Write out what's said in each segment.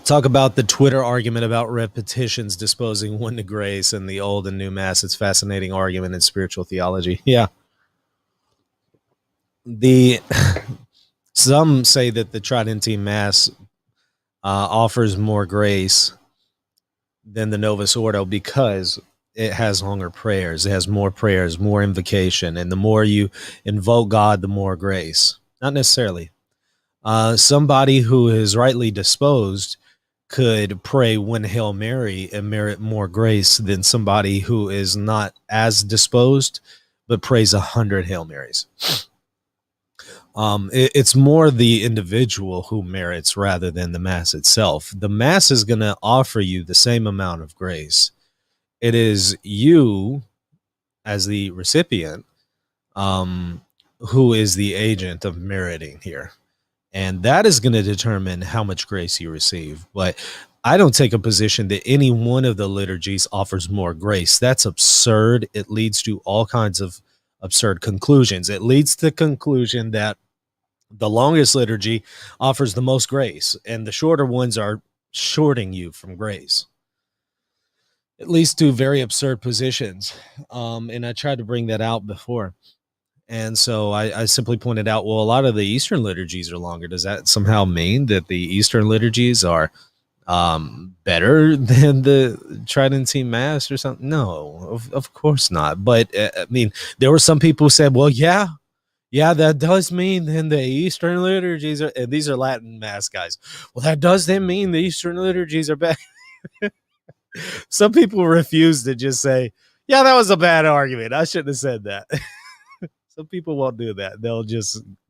Talk about the Twitter argument about repetitions disposing one to grace and the old and new mass. It's a fascinating argument in spiritual theology. Yeah. The Some say that the Tridentine Mass offers more grace than the Novus Ordo because it has longer prayers. It has more prayers, more invocation. And the more you invoke God, the more grace. Not necessarily. Somebody who is rightly disposed could pray one Hail Mary and merit more grace than somebody who is not as disposed but prays 100 Hail Marys. It's more the individual who merits rather than the Mass itself. The Mass is going to offer you the same amount of grace. It is you, as the recipient, who is the agent of meriting here. And that is going to determine how much grace you receive. But I don't take a position that any one of the liturgies offers more grace. That's absurd. It leads to all kinds of absurd conclusions. It leads to the conclusion that the longest liturgy offers the most grace, and the shorter ones are shorting you from grace. It leads to very absurd positions. And I tried to bring that out before. And so I simply pointed out, well, a lot of the Eastern liturgies are longer. Does that somehow mean that the Eastern liturgies are better than the Tridentine Mass or something? No, of course not. But I mean, there were some people who said, well, yeah, that does mean then the Eastern liturgies are, and these are Latin Mass guys. Well, that does then mean the Eastern liturgies are better. Some people refuse to just say, yeah, that was a bad argument. I shouldn't have said that. Some people won't do that.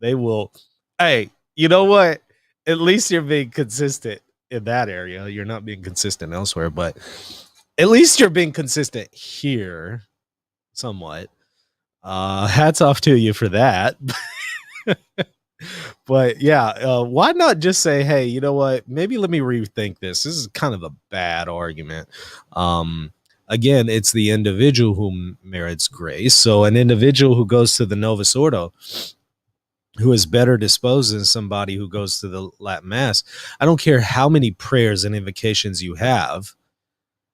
They will. Hey, you know what? At least you're being consistent in that area. You're not being consistent elsewhere, but at least you're being consistent here somewhat. Hats off to you for that. But yeah, why not just say, hey, you know what? Maybe let me rethink this. This is kind of a bad argument. Again, it's the individual who merits grace. So an individual who goes to the Novus Ordo, who is better disposed than somebody who goes to the Latin Mass, I don't care how many prayers and invocations you have,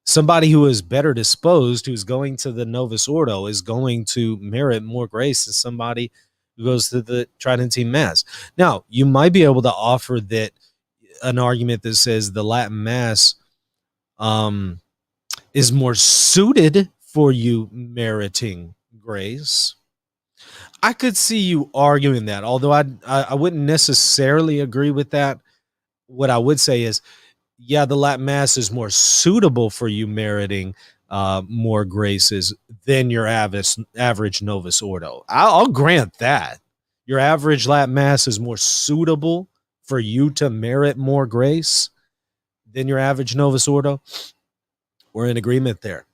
somebody who is better disposed, who's going to the Novus Ordo, is going to merit more grace than somebody who goes to the Tridentine Mass. Now, you might be able to offer that an argument that says the Latin Mass is more suited for you meriting grace. I could see you arguing that, although I wouldn't necessarily agree with that. What I would say is, yeah, the Latin Mass is more suitable for you meriting more graces than your average Novus Ordo. I'll grant that. Your average Latin Mass is more suitable for you to merit more grace than your average Novus Ordo. We're in agreement there.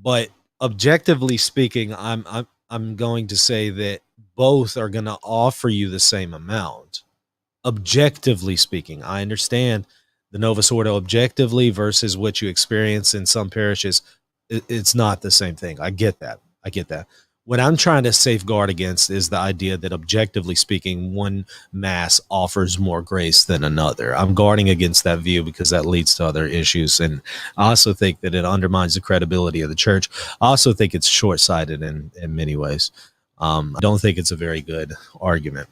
But objectively speaking, I'm going to say that both are going to offer you the same amount. Objectively speaking, I understand the Novus Ordo objectively versus what you experience in some parishes. It's not the same thing. I get that. What I'm trying to safeguard against is the idea that objectively speaking, one Mass offers more grace than another. I'm guarding against that view because that leads to other issues. And I also think that it undermines the credibility of the church. I also think it's short-sighted in many ways. I don't think it's a very good argument.